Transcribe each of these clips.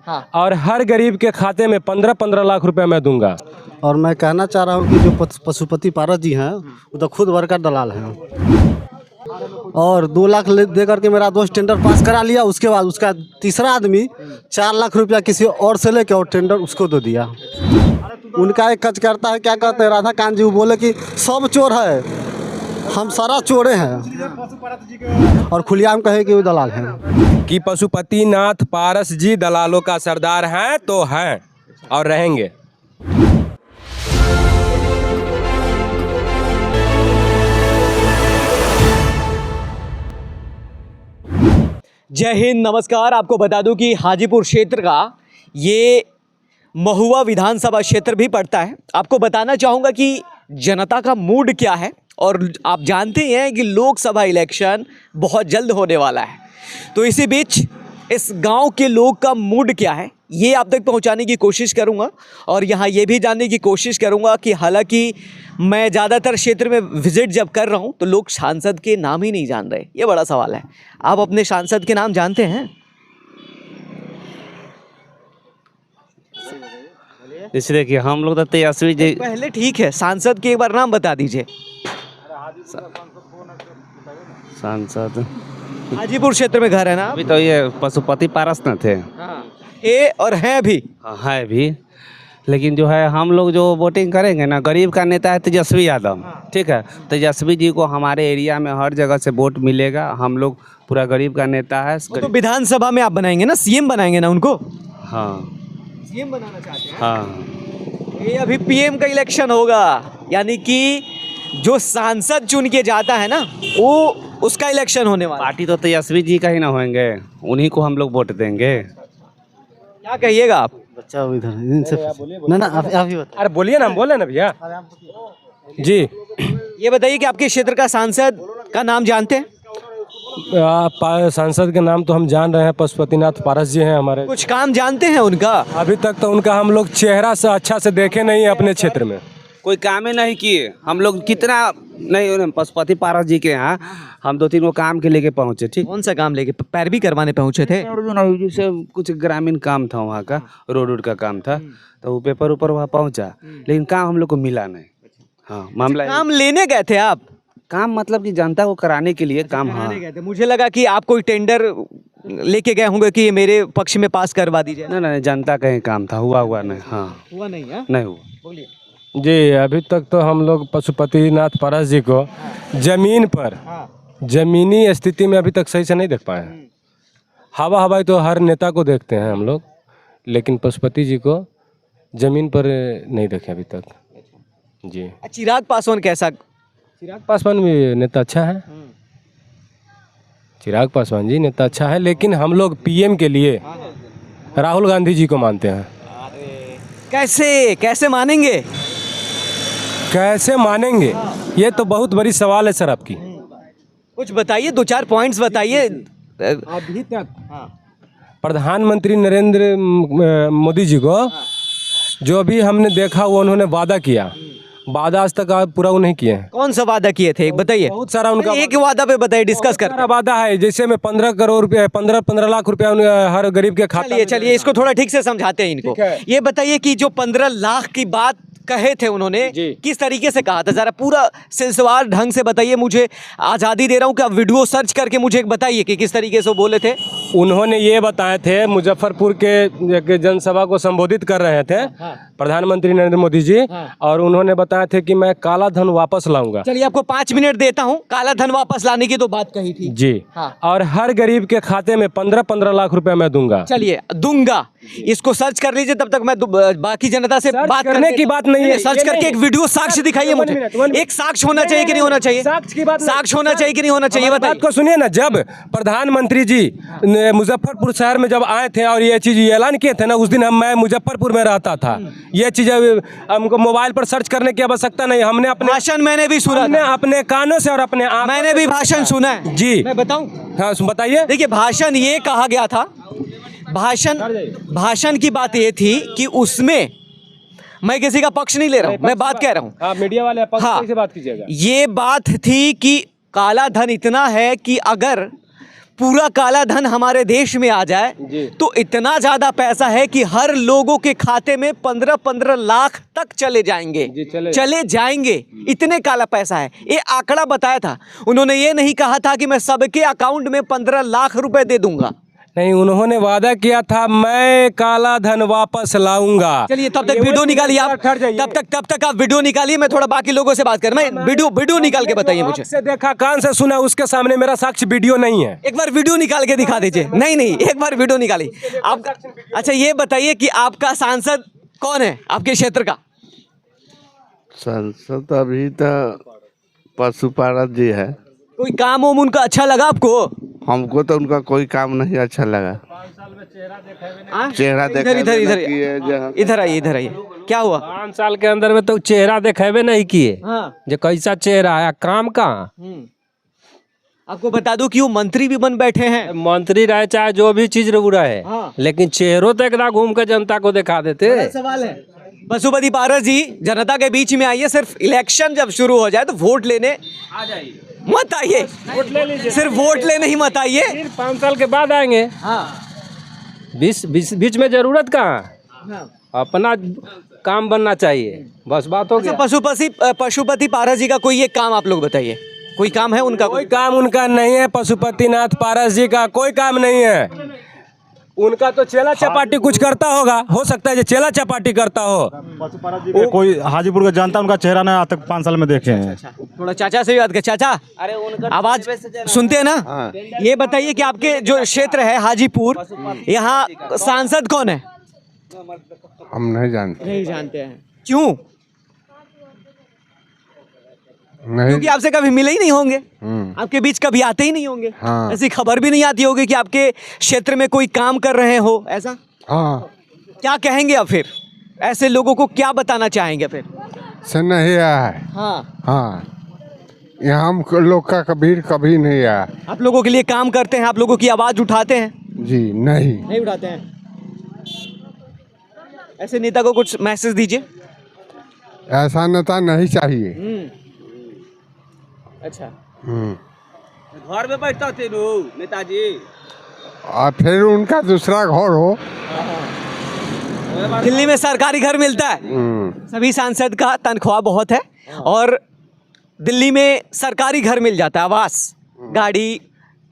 हाँ। और हर गरीब के खाते में 15-15 लाख रुपए मैं दूंगा। और मैं कहना चाह रहा हूँ कि जो पशुपति पारस जी हैं वो तो खुद वर्कर दलाल हैं और 2 लाख दे करके मेरा दोस्त टेंडर पास करा लिया। उसके बाद उसका तीसरा आदमी 4 लाख रुपया किसी और से लेके और टेंडर उसको दे दिया। उनका एक कच करता है, क्या कहते हैं, राधा कांत जी, वो बोले कि सब चोर है, हम सारा चोरे हैं और खुलेआम कहे कि वो दलाल हैं। कि पशुपति नाथ पारस जी दलालों का सरदार हैं तो हैं और रहेंगे। जय हिंद, नमस्कार। आपको बता दूं कि हाजीपुर क्षेत्र का ये महुआ विधानसभा क्षेत्र भी पड़ता है। आपको बताना चाहूँगा कि जनता का मूड क्या है, और आप जानते हैं कि लोकसभा इलेक्शन बहुत जल्द होने वाला है, तो इसी बीच इस गांव के लोग का मूड क्या है ये आप तक पहुंचाने की कोशिश करूंगा। और यहां ये भी जानने की कोशिश करूंगा कि हालांकि मैं ज़्यादातर क्षेत्र में विजिट जब कर रहा हूं तो लोग सांसद के नाम ही नहीं जान रहे। ये बड़ा सवाल है। आप अपने सांसद के नाम जानते हैं? इसलिए कि हम लोग तो तेजस्वी जी। पहले ठीक है, सांसद के एक बार नाम बता दीजिए। सांसद हाजीपुर क्षेत्र में घर है ना? अभी तो ये पशुपति पारस न थे। हाँ, ए और हैं भी। हाँ, है भी, लेकिन जो है हम लोग जो वोटिंग करेंगे ना, गरीब का नेता है तेजस्वी यादव। ठीक है, तेजस्वी जी को हमारे एरिया में हर जगह से वोट मिलेगा। हम लोग पूरा गरीब का नेता है। तो विधानसभा में आप बनाएंगे ना, सीएम बनाएंगे ना उनको? हाँ, सीएम बनाना चाहते हैं। हाँ, ये अभी पीएम का इलेक्शन होगा, यानी कि जो सांसद चुन के जाता है ना वो उसका इलेक्शन होने वाला। पार्टी तो तेजस्वी जी का ही ना होंगे, उन्हीं को हम लोग वोट देंगे। क्या कहिएगा आप? बच्चा इधर इनसे ना आप ही बता। अरे बोलिए ना, हम बोले ना भैया जी। ये बताइए कि आपके क्षेत्र का सांसद का नाम जानते हैं? सांसद के नाम तो हम जान रहे हैं, पशुपतिनाथ पारस जी हैं हमारे। कुछ काम जानते हैं उनका? अभी तक तो उनका हम लोग चेहरा से अच्छा से देखे नहीं अपने क्षेत्र में। कोई काम ही नहीं किए। हम लोग कितना नहीं, पशुपति पारस जी के यहाँ हम 2-3 को काम के लेके पहुँचे। ठीक, कौन सा काम लेके? पैरवी करवाने पहुंचे थे? जैसे कुछ ग्रामीण काम था वहाँ का, रोड का काम था, तो वो पेपर ऊपर वहाँ पहुँचा, लेकिन काम हम लोग को मिला नहीं। हाँ, मामला काम लेने गए थे आप? काम मतलब कि जनता को कराने के लिए काम। हाँ, गए थे। मुझे लगा कि आप कोई टेंडर लेके गए होंगे कि ये मेरे पक्ष में पास करवा दीजिए। नहीं, जनता का ही काम था। हुआ नहीं। हाँ, हुआ नहीं है? नहीं हुआ। बोलिए जी। अभी तक तो हम लोग पशुपतिनाथ पारस जी को जमीन पर, जमीनी स्थिति में अभी तक सही से नहीं देख पाए हैं। हवा हवाई तो हर नेता को देखते हैं हम लोग, लेकिन पशुपति जी को जमीन पर नहीं देखे अभी तक जी। चिराग पासवान कैसा? चिराग पासवान भी नेता अच्छा है। चिराग पासवान जी नेता अच्छा है, लेकिन हम लोग पीएम के लिए राहुल गांधी जी को मानते हैं। कैसे मानेंगे? कैसे मानेंगे, ये तो बहुत बड़ी सवाल है सर आपकी। कुछ बताइए, 2-4 पॉइंट्स बताइए। अभी तक प्रधानमंत्री नरेंद्र मोदी जी को जो भी हमने देखा वो उन्होंने वादा किया, वादा आज तक पूरा नहीं किए हैं। कौन सा वादा किए थे बताइए? बहुत सारा उनका एक वादा पे बताइए, डिस्कस कर। वादा है, जैसे में 15 करोड़ रुपया, 15 लाख रुपया हर गरीब के खाते। चलिए इसको थोड़ा ठीक से समझाते हैं इनको। ये बताइए कि जो 15 लाख की बात कहे थे उन्होंने, किस तरीके से कहा था? जरा पूरा सिलसिलेवार ढंग से बताइए। मुझे आज़ादी दे रहा हूँ कि आप वीडियो सर्च करके मुझे बताइए कि किस तरीके से वो बोले थे। उन्होंने ये बताए थे, मुजफ्फरपुर के जनसभा को संबोधित कर रहे थे प्रधानमंत्री नरेंद्र मोदी जी, और उन्होंने बताया थे कि मैं काला धन वापस लाऊंगा। चलिए आपको 5 मिनट देता हूँ। काला धन वापस लाने की तो बात कही थी जी। और हर गरीब के खाते में 15-15 लाख रुपया मैं दूंगा। चलिए दूंगा, इसको सर्च कर लीजिए, तब तक मैं बाकी जनता से बात करने की बात नहीं है। सर्च करके एक वीडियो साक्ष्य दिखाइए मुझे। एक साक्ष्य होना चाहिए कि नहीं होना चाहिए? साक्ष्य की बात, साक्ष्य होना चाहिए कि नहीं होना चाहिए? बात को सुनिए ना। जब प्रधानमंत्री जी मुजफ्फरपुर शहर में जब आए थे और ये चीज ऐलान किए थे ना, उस दिन मैं मुजफ्फरपुर में रहता था। ये चीज हमको मोबाइल पर सर्च करने की आवश्यकता नहीं। हमने अपने भाषण मैंने भी सुना, अपने कानों से और अपने मैंने भी भाषण सुना है जी। मैं बताऊं? हाँ बताइए। देखिए, भाषण ये कहा गया था, भाषण की बात ये थी कि उसमें मैं किसी का पक्ष नहीं ले रहा हूँ, मैं बात कह रहा हूँ। हाँ, मीडिया वाले पक्ष हाँ, से बात कीजिएगा। ये बात थी कि काला धन इतना है कि अगर पूरा काला धन हमारे देश में आ जाए तो इतना ज्यादा पैसा है कि हर लोगों के खाते में 15-15 लाख तक चले जाएंगे, चले जाएंगे, इतने काला पैसा है। ये आंकड़ा बताया था उन्होंने, ये नहीं कहा था कि मैं सबके अकाउंट में 15 लाख रुपए दे दूंगा। नहीं, उन्होंने वादा किया था मैं काला धन वापस लाऊंगा। चलिए तब तक वीडियो निकालिए आप, तब तक आप वीडियो निकालिए, मैं थोड़ा बाकी लोगों से बात कर, मैं वीडियो निकाल के बताइए मुझे। से देखा, कान से सुना, उसके सामने मेरा साक्ष्य वीडियो नहीं है। एक बार वीडियो निकाल के दिखा दीजिए। नहीं, एक बार वीडियो निकालिए आप। अच्छा ये बताइए कि आपका सांसद कौन है आपके क्षेत्र का? सांसद अभी तो पशुपालन जी है। कोई काम वाम उनका अच्छा लगा आपको? हमको तो उनका कोई काम नहीं अच्छा लगा। चेहरा देखा इधर आइए। क्या हुआ? 5 साल के अंदर में तो चेहरा दिखेबे नहीं किए। हाँ। जो कैसा चेहरा है, काम कहाँ? आपको बता दूं कि वो मंत्री भी बन बैठे हैं। मंत्री रहे चाहे जो भी चीज रहे, लेकिन चेहरों तक ना घूम के जनता को दिखा देते। सवाल है पशुपति पारस जी, जनता के बीच में आइए। सिर्फ इलेक्शन जब शुरू हो जाए तो वोट लेने आ जाइए, मत आइए। वोट ले लीजिए, सिर्फ वोट लेने ही मत आइए। 5 साल के बाद आएंगे। बीच में जरूरत कहाँ? अपना काम बनना चाहिए, बस बात हो गया। पशुपति पारस जी का कोई एक काम आप लोग बताइए, कोई काम है उनका? कोई काम उनका नहीं है। पशुपतिनाथ पारस जी का कोई काम नहीं है। उनका तो चेला चपाटी कुछ करता होगा, हो सकता है जो चेला चपाटी करता हो। कोई हाजीपुर का जनता उनका चेहरा ना आज तक 5 साल में देखे हैं। थोड़ा चाचा से बात कर। चाचा, अरे उनका आवाज सुनते हैं ना? ये बताइए कि आपके जो क्षेत्र है हाजीपुर, यहाँ सांसद कौन है? हम नहीं जानते। नहीं जानते हैं। क्यों? नहीं, क्योंकि आपसे कभी मिले ही नहीं होंगे, आपके बीच कभी आते ही नहीं होंगे। हाँ। ऐसी खबर भी नहीं आती होगी कि आपके क्षेत्र में कोई काम कर रहे हो, ऐसा? हाँ। क्या कहेंगे आप फिर? ऐसे लोगों को क्या बताना चाहेंगे फिर? से नहीं आया है। हाँ, यहाँ हम लोग का कभी नहीं आया। आप लोगों के लिए काम करते हैं, आप लोगों की आवाज उठाते हैं? जी नहीं उठाते हैं। ऐसे नेता को कुछ मैसेज दीजिए। ऐसा नेता नहीं चाहिए। अच्छा, घर में बैठता थे नेताजी, और फिर उनका दूसरा घर हो। दिल्ली में सरकारी घर मिलता है, सभी सांसद का तनख्वाह बहुत है और दिल्ली में सरकारी घर मिल जाता है, आवास, गाड़ी,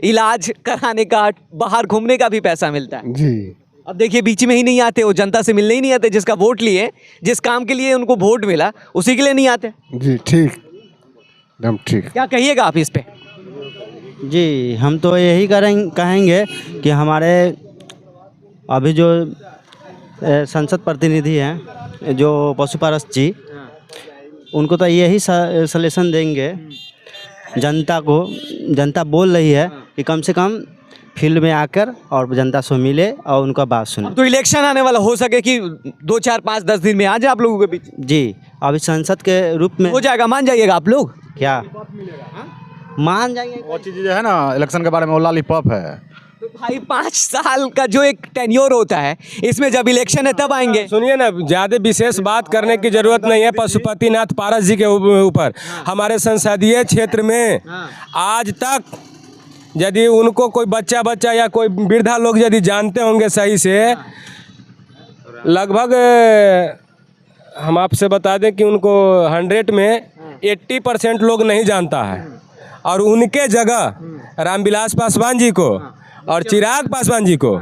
इलाज कराने का, बाहर घूमने का भी पैसा मिलता है जी। अब देखिए बीच में ही नहीं आते, वो जनता से मिलने ही नहीं आते। जिसका वोट लिए, जिस काम के लिए उनको वोट मिला, उसी के लिए नहीं आते। जी ठीक, एकदम ठीक। क्या कहिएगा आप इस पे? जी, हम तो यही कहेंगे कि हमारे अभी जो संसद प्रतिनिधि हैं जो पशुपारस जी, उनको तो यही सलेशन देंगे जनता को। जनता बोल रही है कि कम से कम फील्ड में आकर और जनता से मिले और उनका बात सुने। अब तो इलेक्शन आने वाला, हो सके कि 2, 4, 5, 10 दिन में आ जाए आप लोगों के बीच। जी, अभी संसद के रूप में हो जाएगा, मान जाइएगा आप लोग? क्या मान जाएंगे? वो चीज़ जो है ना इलेक्शन के बारे में, वो लॉलीपॉप है। तो भाई 5 साल का जो एक टेन्योर होता है, इसमें जब इलेक्शन है तब आएंगे। सुनिए ना, ज्यादा विशेष बात करने की जरूरत नहीं है पशुपतिनाथ पारस जी के ऊपर। हमारे संसदीय क्षेत्र में आज तक यदि उनको कोई बच्चा या कोई वृद्धा लोग यदि जानते होंगे सही से, लगभग हम आपसे बता दें कि उनको 100 में 80% लोग नहीं जानता है। और उनके जगह रामविलास पासवान जी को और चिराग पासवान जी को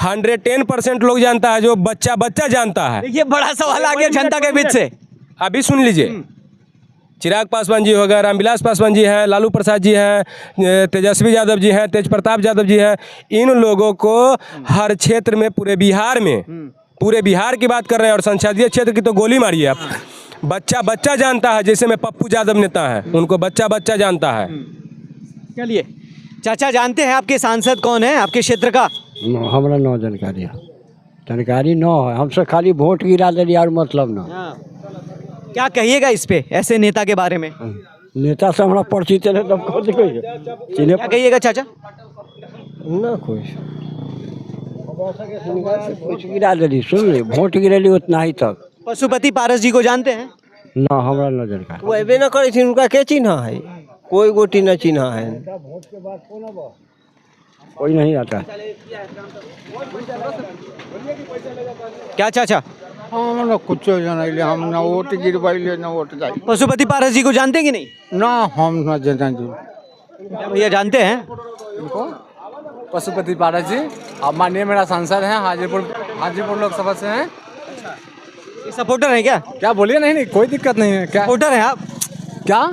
110% लोग जानता है, जो बच्चा जानता है। ये बड़ा सवाल आ गया जनता के बीच से। अभी सुन लीजिए, चिराग पासवान जी हो गए, रामविलास पासवान जी हैं, लालू प्रसाद जी हैं, तेजस्वी यादव जी हैं, तेज प्रताप यादव जी हैं। इन लोगों को हर क्षेत्र में, पूरे बिहार की बात कर रहे हैं, और संसदीय क्षेत्र की तो गोली मारिए आप। बच्चा जानता है, जैसे में पप्पू यादव नेता है, उनको बच्चा जानता है। चलिए चाचा, जानते हैं आपके सांसद कौन है आपके क्षेत्र का? हमरा न जानकारी न है, हमसे खाली वोट गिरा दिली और मतलब न। क्या कहिएगा इस पे, ऐसे नेता के बारे में? नेता से हमरा पर्ची चले तब चिन्हे क्या कहिएगा चाचा? न कुछ गिरा दिली, सुन ली, वोट गिरेली उतना ही तक। पशुपति पारस जी को जानते हैं? न, हमरा न जानकारी। वो अबे न करे थी, उनका के चिन्ह है? कोई गोटी न चिन्ह है। कोई नहीं आता। क्या चाचा? हम ना कुछ जानले, हम ना वोट गिरवाइले ना वोट जाई पशुपति पारस जी को जानते हैं कि नहीं? ना, हम ना जानी। क्या भैया जानते हैं? पशुपति पारस जी अब माननीय मेरा सांसद हैं, हाजीपुर लोकसभा से हैं। ये सपोर्टर है क्या? क्या बोलिए? नहीं नहीं कोई दिक्कत नहीं है। क्या सपोर्टर है आप? क्या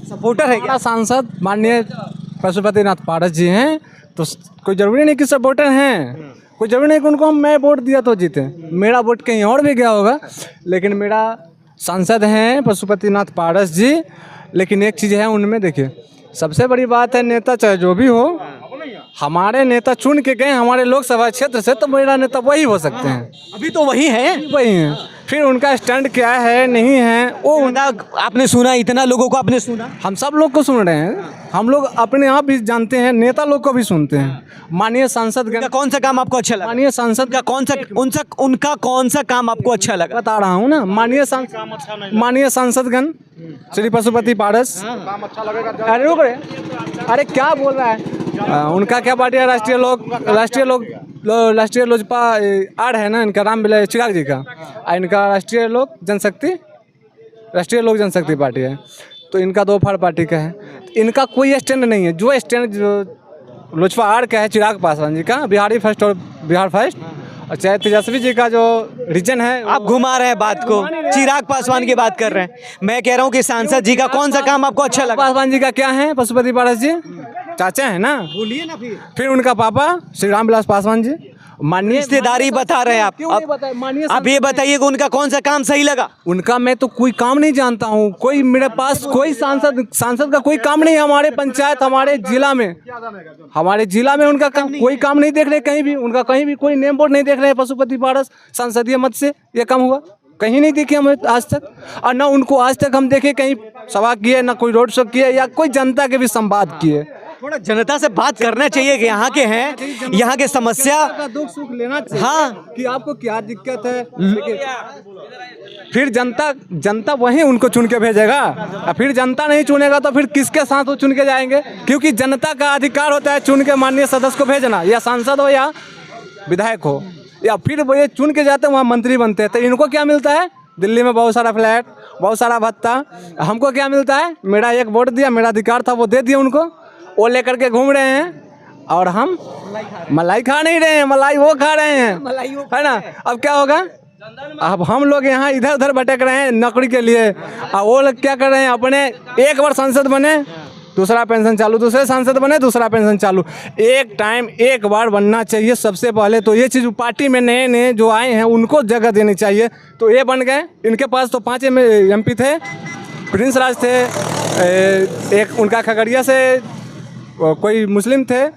सपोर्टर है क्या? हमारा सांसद माननीय पशुपति नाथ पारस जी हैं, तो कोई जरूरी नहीं कि सपोर्टर हैं, कोई जरूरी नहीं कि उनको मैं वोट दिया तो जीते। मेरा वोट कहीं और भी गया होगा, लेकिन मेरा सांसद हैं पशुपति नाथ पारस जी। लेकिन एक चीज़ है उनमें, देखिए सबसे बड़ी बात है, नेता चाहे जो भी हो, हमारे नेता चुन के गए हमारे लोकसभा क्षेत्र से, तो मेरा नेता वही हो सकते हैं। अभी तो वही है। वही हैं। फिर उनका स्टैंड क्या है नहीं है वो आपने सुना, इतना लोगों को आपने सुना? हम सब लोग को सुन रहे हैं, हम लोग अपने आप भी जानते हैं, नेता लोग को भी सुनते हैं। माननीय सांसद उनका कौन सा काम आपको अच्छा लगा? माननीय सांसद का कौन सा उनका कौन सा काम आपको अच्छा लगा? बता रहा हूँ ना, माननीय सांसदगण श्री पशुपति पारस। अरे रुक रहे, अरे क्या बोल रहा है? उनका क्या पार्टी है? राष्ट्रीय लोजपा आड़ है ना इनका, राम विलास चिराग जी का। इनका राष्ट्रीय लोक जनशक्ति पार्टी है, तो इनका दो फाड़ पार्टी का है। इनका कोई स्टैंड नहीं है। जो स्टैंड जो लोजपा आड़ का है चिराग पासवान जी का, बिहारी फर्स्ट और बिहार फर्स्ट, और चाहे तेजस्वी जी का जो रीजन है। आप घुमा रहे हैं बात को, चिराग पासवान की बात कर रहे हैं। मैं कह रहा हूँ कि सांसद जी का कौन सा काम आपको अच्छा लगा? पासवान जी का क्या है? पशुपति पारस जी चाचा है ना, बोलिए ना। फिर उनका पापा श्री रामविलास पासवान जी। माननीय रिश्तेदारी बता रहे हैं आप। अब ये बताइए कि उनका कौन सा काम सही लगा? उनका मैं तो कोई काम नहीं जानता हूँ, कोई मेरे पास कोई सांसद का कोई काम नहीं है। हमारे पंचायत, हमारे जिला में उनका कोई काम नहीं देख रहे कहीं भी। उनका कहीं भी कोई नेम बोर्ड नहीं देख रहे हैं। पशुपति पारस संसदीय मत से ये काम हुआ, कहीं नहीं देखे हम आज तक। और ना उनको आज तक हम देखे कहीं सभा किए, ना कोई रोड शो किए, या कोई जनता के भी संवाद किए। थोड़ा जनता से बात करना चाहिए कि यहाँ के हैं, यहाँ के समस्या का दुख सुख लेना चाहिए। हाँ, कि आपको क्या दिक्कत है। लेकिन फिर जनता वही उनको चुन के भेजेगा, और फिर जनता नहीं चुनेगा तो फिर किसके साथ वो चुन के जाएंगे? क्योंकि जनता का अधिकार होता है चुन के माननीय सदस्य को भेजना, या सांसद हो या विधायक हो, या फिर वो ये चुन के जाते हैं वहाँ मंत्री बनते हैं। तो इनको क्या मिलता है? दिल्ली में बहुत सारा फ्लैट, बहुत सारा भत्ता। हमको क्या मिलता है? मेरा एक वोट दिया, मेरा अधिकार था वो दे दिया उनको, वो लेकर के घूम रहे हैं, और हम मलाई खा नहीं रहे हैं, मलाई वो खा रहे हैं, है ना। अब क्या होगा? अब हम लोग यहाँ इधर उधर भटक रहे हैं नौकरी के लिए, और वो लोग क्या कर रहे हैं? अपने एक बार सांसद बने, दूसरा पेंशन चालू, दूसरे सांसद बने, दूसरा पेंशन चालू। एक टाइम एक बार बनना चाहिए। सबसे पहले तो ये चीज़ पार्टी में नए जो आए हैं उनको जगह देनी चाहिए। तो ये बन गए। इनके पास तो 5 MP थे, प्रिंस राज थे, एक उनका खगड़िया से कोई मुस्लिम थे,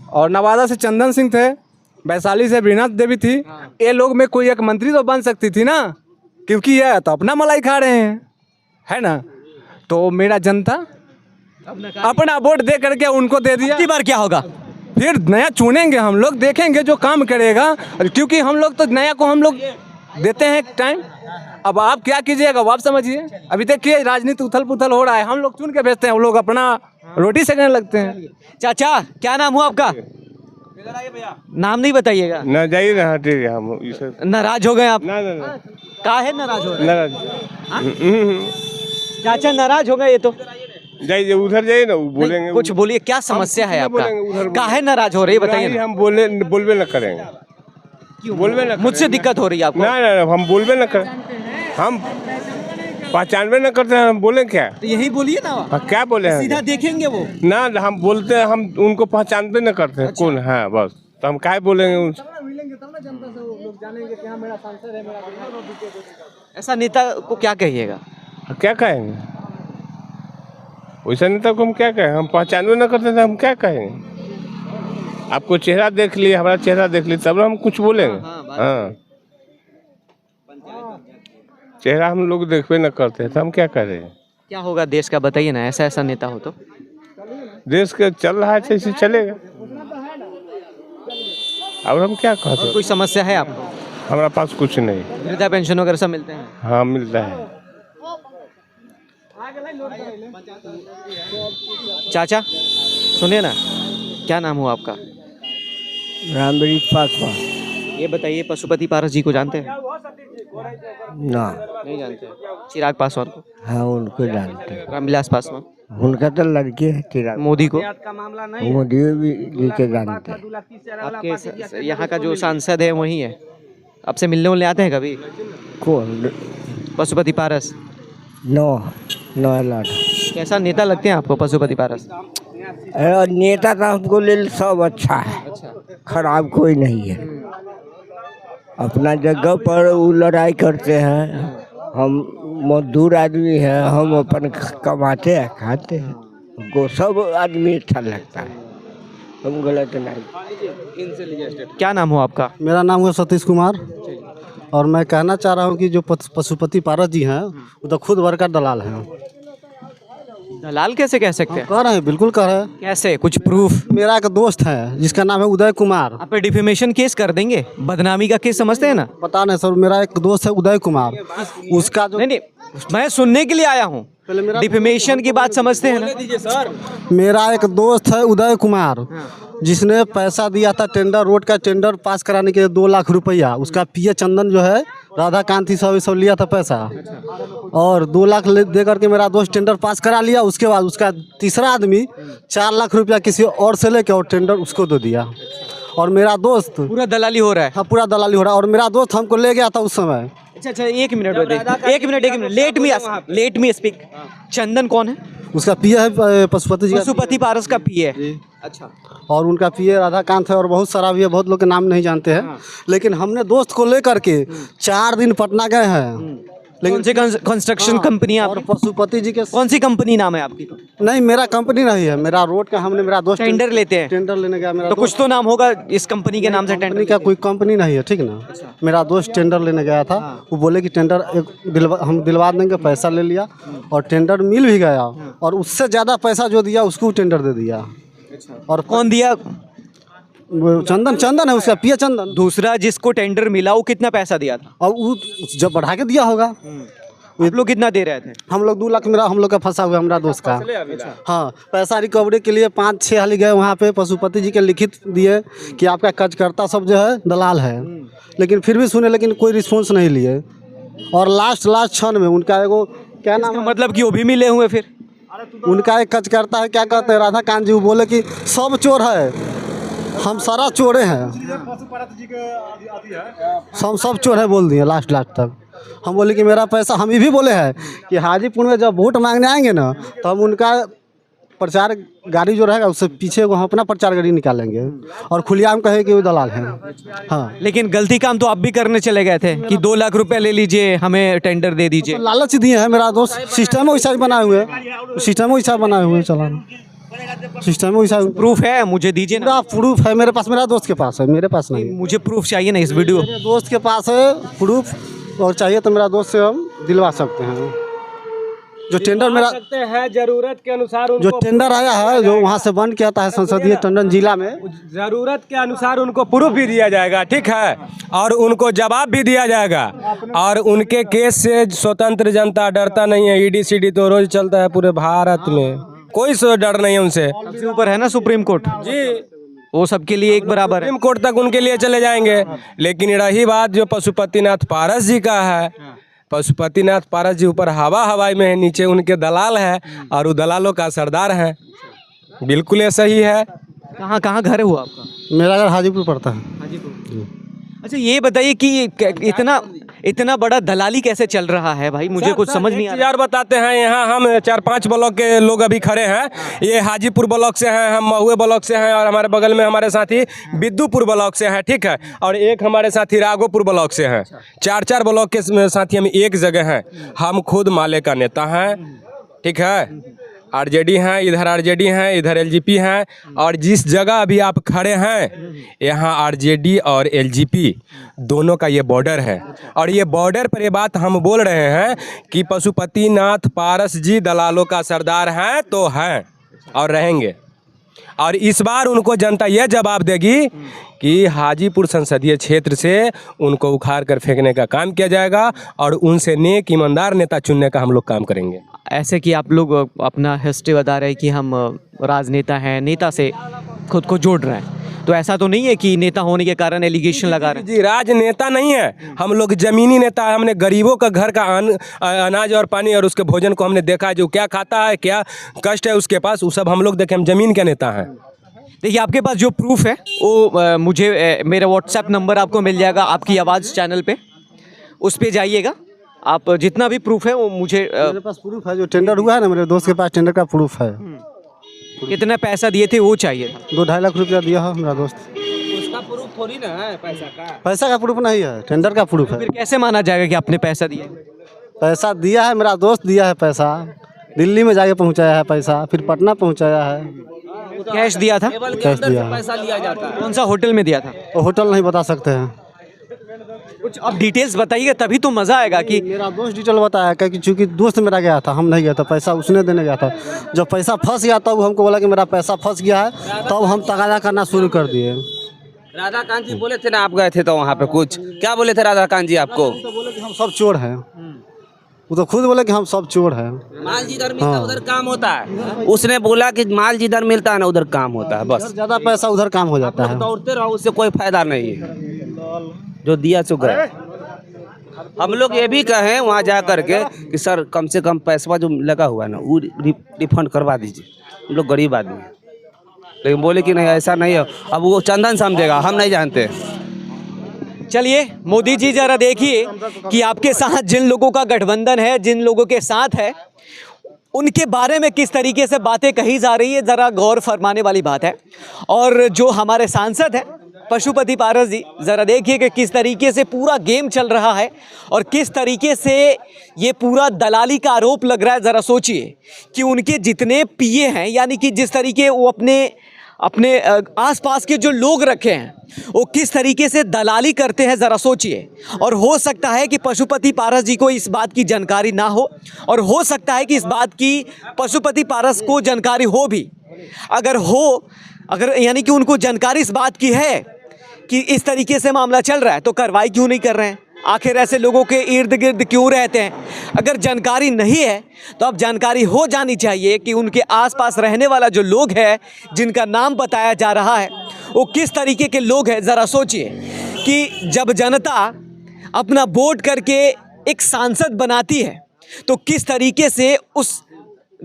और नवादा से चंदन सिंह थे, वैशाली से बीनाथ देवी थी। ये लोग में कोई एक मंत्री तो बन सकती थी ना, क्योंकि ये तो अपना मलाई खा रहे हैं, है ना। तो मेरा जनता अपना वोट दे करके उनको दे दिया। अगली बार क्या होगा? फिर नया चुनेंगे हम लोग, देखेंगे जो काम करेगा, क्योंकि हम लोग तो नया को हम लोग देते हैं टाइम। अब आप क्या कीजिएगा वो आप समझिए। अभी देखिए राजनीति उथल पुथल हो रहा है, हम लोग चुन के भेजते हैं, वो लोग अपना रोटी सेकने लगते हैं। चाचा क्या नाम हुआ आपका? नाम नहीं बताइएगा। ना जाइए ना, हटिए। हम नाराज हो गए आप? ना काहे नाराज हो रहे? नाराज चाचा नाराज हो गए ये तो। जाइए, उधर जाइए ना, बोलेंगे। कुछ बोलिए, क्या समस्या है आपका? उधर काहे नाराज हो रही है बताइए ना। हम बोलबे न करेंगे, बोलबे न। मुझसे दिक्कत हो रही है आपको? ना हम बोलबे न करें, हम पहचानबे न करते हैं। हम बोले क्या? तो यही बोलिए ना। क्या बोले हैं? सीधा देखेंगे वो ना, हम बोलते हैं, हम उनको पहचानते न करते हैं। कौन है? बस तो हम क्या बोलेंगे उनसे? मिलेंगे तब ना जनता से वो लोग जानेंगे कि हाँ मेरा सांसद है, मेरा। ऐसा नेता को क्या कहिएगा? क्या कहेंगे? वैसा नेता को हम क्या कहें? हम पहचानबे न करते थे, हम क्या कहेंगे? आपको चेहरा देख लिए, हमारा चेहरा देख लिए, तब हम कुछ बोलेंगे। हाँ, चेहरा हम लोग देखबे न करते हैं तो हम क्या करें? क्या होगा देश का बताइए ना, ऐसा नेता हो तो। देश के चल रहा है ऐसे चलेगा। अब हम क्या कहते हैं? कोई समस्या है आपको? हमारा पास कुछ नहीं। वृद्धा पेंशन वगैरह सब मिलते हैं? हाँ, मिलता है। चाचा सुनिए ना, क्या नाम हुआ आपका? रामवृक्ष पासवान। ये बताइए पशुपति पारस जी को जानते हैं? ना, नहीं जानते। चिराग पासवान को? हाँ उनको जानते हैं। रामविलास पासवान? उनका तो लड़के है चिराग। मोदी को? मोदी भी जी के जानते हैं। आपके यहाँ का जो सांसद है वही है? आपसे मिलने उलने आते हैं कभी कौन? पशुपति पारस? नो नो लाड। कैसा नेता लगते हैं आपको पशुपति पारस? नेता तो हमको ले सब अच्छा है, खराब कोई नहीं है। अपना जगह पर वो लड़ाई करते हैं। हम मजदूर आदमी हैं, हम अपन कमाते हैं खाते हैं, हमको सब आदमी अच्छा लगता है, हम गलत नहीं। क्या नाम हो आपका? मेरा नाम है सतीश कुमार और मैं कहना चाह रहा हूँ कि जो पशुपति पारस जी हैं वो तो खुद वर्कर दलाल हैं। दलाल कैसे कह सकते हैं? कह रहे हैं, बिल्कुल कह रहे हैं। कैसे? कुछ प्रूफ? मेरा एक दोस्त है जिसका नाम है उदय कुमार। आप पे डिफेमेशन केस कर देंगे, बदनामी का केस समझते हैं ना? पता नहीं सर, मेरा एक दोस्त है उदय कुमार, उसका जो नहीं नहीं, मैं सुनने के लिए आया हूँ। डिफेमेशन की बात समझते हैं ना? मेरा एक दोस्त है उदय कुमार जिसने पैसा दिया था टेंडर, रोड का टेंडर पास कराने के लिए 2 लाख रुपया। उसका पीए चंदन जो है, राधा कांति सब लिया था पैसा और 2 लाख दे करके मेरा दोस्त टेंडर पास करा लिया। उसके बाद उसका तीसरा आदमी 4 लाख रुपया किसी और से लेके और टेंडर उसको दे दिया। और मेरा दोस्त पूरा दलाली हो रहा है। हाँ, पूरा दलाली हो रहा है। और मेरा दोस्त हमको ले गया था उस समय। अच्छा, एक मिनट, लेट मी स्पीक। चंदन कौन है? उसका पीए है पशुपति जी, पशुपति पारस का पीए। अच्छा। और उनका पीए राधाकांत है और बहुत सारा भी है, बहुत लोग के नाम नहीं जानते हैं। लेकिन हमने दोस्त को लेकर के 4 दिन पटना गए हैं। लेकिन से कंस्ट्रक्शन कंपनी और पशुपति जी के कौन सी कंपनी नाम है आपकी? नहीं, मेरा कंपनी नहीं है, मेरा रोड का। हमने मेरा दोस्त टेंडर लेते हैं? टेंडर लेने गया मेरा तो कुछ तो नाम होगा इस कंपनी के नाम से। टेंडर कंपनी का कोई कंपनी नहीं है, ठीक ना। मेरा दोस्त टेंडर लेने गया था, वो बोले कि टेंडर हम दिलवा देंगे, पैसा ले लिया और टेंडर मिल भी गया। और उससे ज़्यादा पैसा जो दिया उसको टेंडर दे दिया। और कौन दिया? चंदन है उसका, पीए चंदन। दूसरा जिसको टेंडर मिला वो कितना पैसा दिया था? और वो जब बढ़ा के दिया होगा। आप लोग कितना दे रहे थे? हम लोग 2 लाख, हम लोग का फंसा हुआ, हमारा दोस्त का। हाँ, पैसा रिकवरी के लिए 5-6 हाली गए वहाँ पे, पशुपति जी के लिखित दिए कि आपका कर्जकर्ता सब जो है दलाल है। लेकिन फिर भी सुने, लेकिन कोई रिस्पॉन्स नहीं लिए। और लास्ट क्षण में उनका एगो क्या नाम है, मतलब कि वो भी मिले हुए? फिर उनका एक कर्जकर्ता है, क्या कहते हैं, राधा कांत जी, वो बोले कि सब चोर है, हम सारा चोरे हैं, सब चोर है बोल दिए लास्ट तक। हम बोले कि मेरा पैसा, हम ये भी बोले हैं कि हाजीपुर में जब वोट मांगने आएंगे ना तो हम उनका प्रचार गाड़ी जो रहेगा उससे पीछे हम अपना प्रचार गाड़ी निकालेंगे और खुलेआम कहे कि वो दलाल हैं। हाँ, लेकिन गलती काम तो आप भी करने चले गए थे कि 2 लाख रुपए ले लीजिए, हमें टेंडर दे दीजिए। तो लालच दिए हैं। मेरा दोस्त सिस्टम वैसा बनाए हुए, चला सिस्टम वैसा। प्रूफ है? मुझे दीजिए ना। पूरा प्रूफ है मेरे पास, मेरा दोस्त के पास है, मेरे पास नहीं। मुझे प्रूफ चाहिए ना इस वीडियो। मेरे दोस्त के पास है प्रूफ, और चाहिए तो मेरा दोस्त से हम दिलवा सकते हैं। जो टेंडर मेरा हैं जरूरत के अनुसार जो टेंडर आया है, जो वहाँ से बन के आता है संसदीय टंडन जिला में, जरूरत के अनुसार उनको प्रूफ भी दिया जाएगा, ठीक है, और उनको जवाब भी दिया जाएगा। और उनके केस से स्वतंत्र जनता डरता नहीं है। ईडी सीडी तो रोज चलता है पूरे भारत में, कोई डर नहीं है उनसे। सबसे ऊपर है ना सुप्रीम कोर्ट जी, वो सबके लिए एक बराबर है। सुप्रीम कोर्ट तक उनके लिए चले जाएंगे। लेकिन रही बात जो पशुपतिनाथ पारस जी का है, पशुपतिनाथ पारस जी ऊपर हवाई में है, नीचे उनके दलाल है और वो दलालों का सरदार है। बिल्कुल ये सही है। कहाँ घर हुआ आपका? मेरा घर हाजीपुर पड़ता है। अच्छा, ये बताइए कि इतना बड़ा दलाली कैसे चल रहा है भाई, मुझे कुछ समझ नहीं आ रहा। यार बताते हैं, यहाँ हम 4-5 ब्लॉक के लोग अभी खड़े हैं। ये हाजीपुर ब्लॉक से हैं, हम महुए ब्लॉक से हैं, और हमारे बगल में हमारे साथी बिद्दुपुर ब्लॉक से हैं, ठीक है, और एक हमारे साथी राघोपुर ब्लॉक से हैं। 4 ब्लॉक के साथी हम एक जगह हैं। हम खुद माले का नेता हैं, ठीक है, आरजेडी हैं, इधर आरजेडी हैं, इधर एलजीपी हैं। और जिस जगह अभी आप खड़े हैं, यहाँ आरजेडी और एलजीपी दोनों का ये बॉर्डर है। और ये बॉर्डर पर ये बात हम बोल रहे हैं कि पशुपतिनाथ पारस जी दलालों का सरदार हैं तो हैं और रहेंगे। और इस बार उनको जनता यह जवाब देगी कि हाजीपुर संसदीय क्षेत्र से उनको उखाड़ कर फेंकने का काम किया जाएगा और उनसे नेक ईमानदार नेता चुनने का हम लोग काम करेंगे। ऐसे कि आप लोग अपना हिस्ट्री बता रहे हैं कि हम राजनेता हैं, नेता से खुद को जोड़ रहे हैं, तो ऐसा तो नहीं है कि नेता होने के कारण एलिगेशन लगा रहे हैं? जी, राजनेता नहीं है, हम लोग जमीनी नेता है। हमने गरीबों का घर का अनाज और पानी और उसके भोजन को हमने देखा है, जो क्या खाता है, क्या कष्ट है उसके पास, वो सब हम लोग देखे। हम जमीन के नेता हैं। देखिए, आपके पास जो प्रूफ है वो मुझे मेरा व्हाट्सएप नंबर आपको मिल जाएगा आपकी आवाज़ चैनल पे, उस पे जाइएगा। आप जितना भी प्रूफ है वो मुझे मेरे पास प्रूफ है, जो टेंडर हुआ है ना, मेरे दोस्त के पास टेंडर का प्रूफ है। कितना पैसा दिए थे वो चाहिए था। 2-2.5 लाख रुपया दिया है मेरा दोस्त। उसका प्रूफ थोड़ी ना है पैसा का। पैसा का प्रूफ नहीं है, टेंडर का प्रूफ है। फिर कैसे माना जाएगा कि आपने पैसा दिया? पैसा दिया है, मेरा दोस्त दिया है पैसा। दिल्ली में जाके पहुंचाया है पैसा, फिर पटना पहुंचाया है। कैश दिया था? कैश दिया है। पैसा लिया जाता है। कौन सा होटल में दिया था? वो होटल नहीं बता सकते हैं। कुछ अब डिटेल्स बताइए, तभी तो मज़ा आएगा कि मेरा दोस्त डिटेल बताया कि चूँकि दोस्त मेरा गया था, हम नहीं गया था, पैसा उसने देने गया था। जब पैसा फंस गया तब हमको बोला कि मेरा पैसा फंस गया है, तब हम तगादा करना शुरू कर दिए। राधाकांत जी बोले थे ना, आप गए थे तो वहाँ पे कुछ क्या बोले थे राधाकांत जी आपको? तो बोले कि हम सब चोर हैं। वो तो खुद बोले कि हम सब चोर हैं। माल जिधर मिलता है उधर काम होता है। उसने बोला कि माल जिधर मिलता है ना उधर काम होता है, बस। ज़्यादा पैसा उधर काम हो जाता है। दौड़ते रहो, उससे कोई फायदा नहीं है। जो दिया सो गया। हम लोग ये भी कहें वहाँ जा करके कि सर कम से कम पैसा जो लगा हुआ है ना वो रिफंड करवा दीजिए, हम लोग गरीब आदमी हैं। लेकिन बोले कि नहीं ऐसा नहीं है, अब वो चंदन समझेगा, हम नहीं जानते। चलिए मोदी जी जरा देखिए कि आपके साथ जिन लोगों का गठबंधन है, जिन लोगों के साथ है, उनके बारे में किस तरीके से बातें कही जा रही है, ज़रा गौर फरमाने वाली बात है। और जो हमारे सांसद हैं पशुपति पारस जी, ज़रा देखिए कि किस तरीके से पूरा गेम चल रहा है और किस तरीके से ये पूरा दलाली का आरोप लग रहा है। ज़रा सोचिए कि उनके जितने पीए हैं, यानी कि जिस तरीके वो अपने आसपास के जो लोग रखे हैं वो किस तरीके से दलाली करते हैं, ज़रा सोचिए। और हो सकता है कि पशुपति पारस जी को इस बात की जानकारी ना हो, और हो सकता है कि इस बात की पशुपति पारस को जानकारी हो भी। अगर यानी कि उनको जानकारी इस बात की है कि इस तरीके से मामला चल रहा है, तो कार्रवाई क्यों नहीं कर रहे हैं? आखिर ऐसे लोगों के इर्द गिर्द क्यों रहते हैं? अगर जानकारी नहीं है तो अब जानकारी हो जानी चाहिए कि उनके आसपास रहने वाला जो लोग है, जिनका नाम बताया जा रहा है, वो किस तरीके के लोग हैं। ज़रा सोचिए कि जब जनता अपना वोट करके एक सांसद बनाती है तो किस तरीके से उस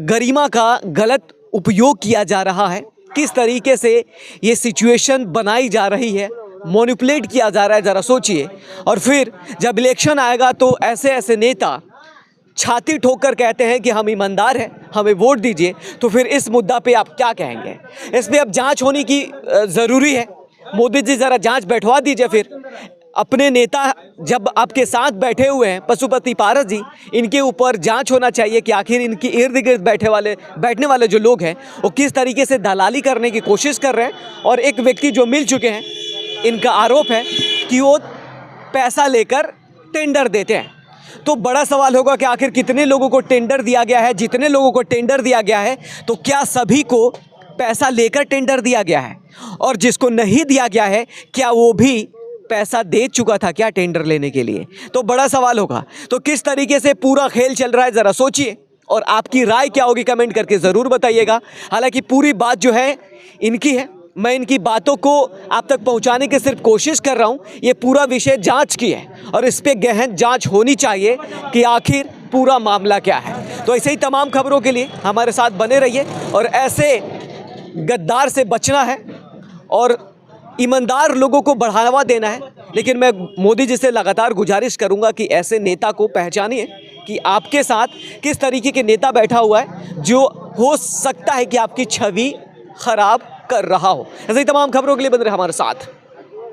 गरिमा का गलत उपयोग किया जा रहा है, किस तरीके से ये सिचुएशन बनाई जा रही है, मैनिपुलेट किया जा रहा है। ज़रा सोचिए। और फिर जब इलेक्शन आएगा तो ऐसे ऐसे नेता छाती ठोक कर कहते हैं कि हम ईमानदार हैं, हमें वोट दीजिए, तो फिर इस मुद्दा पे आप क्या कहेंगे? इस पे अब जांच होने की ज़रूरी है। मोदी जी ज़रा जांच बैठवा दीजिए। फिर अपने नेता जब आपके साथ बैठे हुए हैं पशुपति पारस जी, इनके ऊपर जांच होना चाहिए कि आखिर इनके इर्द गिर्द बैठने वाले जो लोग हैं वो किस तरीके से दलाली करने की कोशिश कर रहे हैं। और एक व्यक्ति जो मिल चुके हैं, इनका आरोप है कि वो पैसा लेकर टेंडर देते हैं। तो बड़ा सवाल होगा कि आखिर कितने लोगों को टेंडर दिया गया है? जितने लोगों को टेंडर दिया गया है तो क्या सभी को पैसा लेकर टेंडर दिया गया है? और जिसको नहीं दिया गया है क्या वो भी पैसा दे चुका था क्या टेंडर लेने के लिए? तो बड़ा सवाल होगा। तो किस तरीके से पूरा खेल चल रहा है, ज़रा सोचिए। और आपकी राय क्या होगी कमेंट करके ज़रूर बताइएगा। हालांकि पूरी बात जो है इनकी है, मैं इनकी बातों को आप तक पहुंचाने की सिर्फ कोशिश कर रहा हूं। ये पूरा विषय जांच की है और इस पे गहन जांच होनी चाहिए कि आखिर पूरा मामला क्या है। तो ऐसे ही तमाम खबरों के लिए हमारे साथ बने रहिए और ऐसे गद्दार से बचना है और ईमानदार लोगों को बढ़ावा देना है। लेकिन मैं मोदी जी से लगातार गुजारिश करूंगा कि ऐसे नेता को पहचानिए कि आपके साथ किस तरीके के नेता बैठा हुआ है जो हो सकता है कि आपकी छवि खराब कर रहा हो। ऐसे ही तमाम खबरों के लिए बने रहे हमारे साथ।